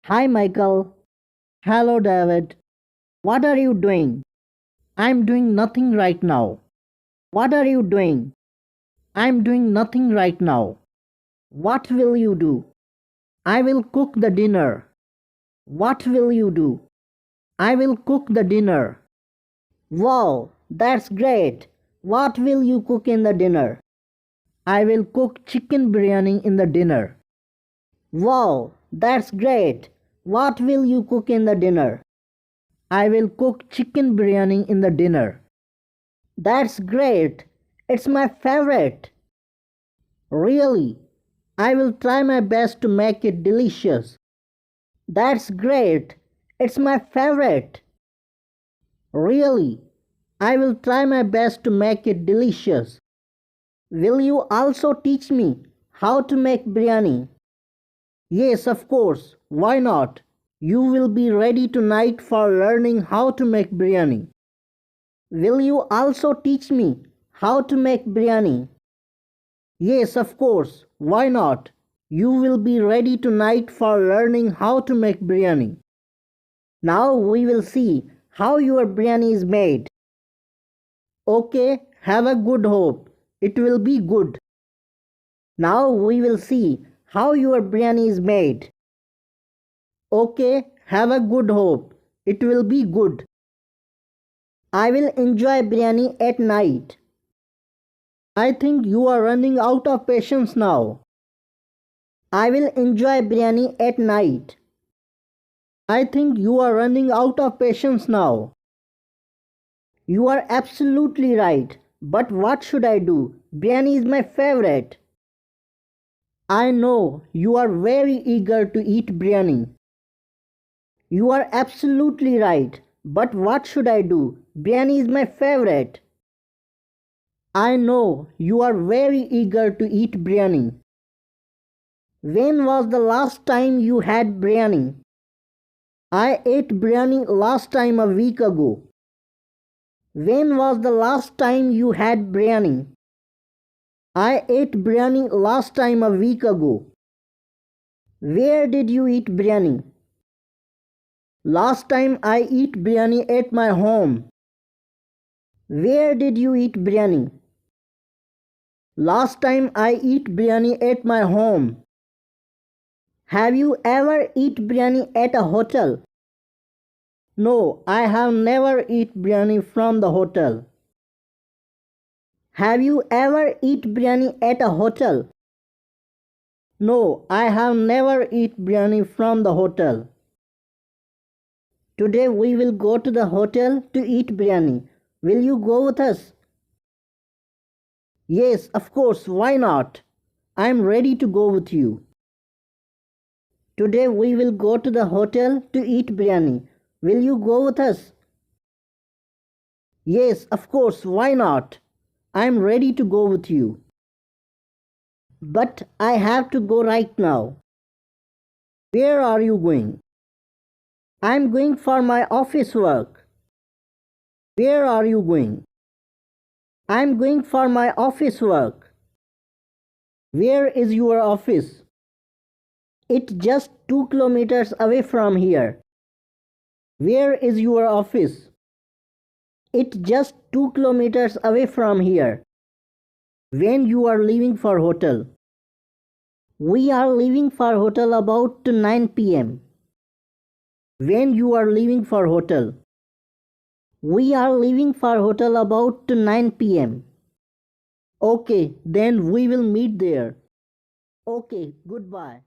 Hi, Michael. Hello, David. What are you doing? I'm doing nothing right now. What are you doing? I'm doing nothing right now. What will you do? I will cook the dinner. What will you do? I will cook the dinner. Wow, that's great. What will you cook in the dinner? I will cook chicken biryani in the dinner. Wow, that's great. What will you cook in the dinner? I will cook chicken biryani in the dinner. That's great. It's my favorite. Really? I will try my best to make it delicious. That's great. It's my favorite. Really? I will try my best to make it delicious. Will you also teach me how to make biryani? Yes, of course. Why not? You will be ready tonight for learning how to make biryani. Will you also teach me how to make biryani? Yes, of course. Why not? You will be ready tonight for learning how to make biryani. Now we will see how your biryani is made. Okay, have a good hope. It will be good. Now we will see how your biryani is made. Okay, have a good hope. It will be good. I will enjoy biryani at night. I think you are running out of patience now. I will enjoy biryani at night. I think you are running out of patience now. You are absolutely right. But what should I do? Biryani is my favorite. I know you are very eager to eat biryani. You are absolutely right. But what should I do? Biryani is my favorite. I know you are very eager to eat biryani. When was the last time you had biryani? I ate biryani last time a week ago. When was the last time you had biryani? I ate biryani last time a week ago. Where did you eat biryani? Last time I eat biryani at my home. Where did you eat biryani? Last time I eat biryani at my home. Have you ever eat biryani at a hotel? No, I have never eat biryani from the hotel. Have you ever eat biryani at a hotel? No, I have never eat biryani from the hotel. Today we will go to the hotel to eat biryani. Will you go with us? Yes, of course, why not? I am ready to go with you. Today we will go to the hotel to eat biryani. Will you go with us? Yes, of course, why not? I am ready to go with you. But I have to go right now. Where are you going? I am going for my office work. Where are you going? I am going for my office work. Where is your office? It's just 2 kilometers away from here. Where is your office? It's just 2 kilometers away from here. When you are leaving for hotel? We are leaving for hotel about 9 p.m. When you are leaving for hotel? We are leaving for hotel about 9 p.m. Okay, then we will meet there. Okay, goodbye.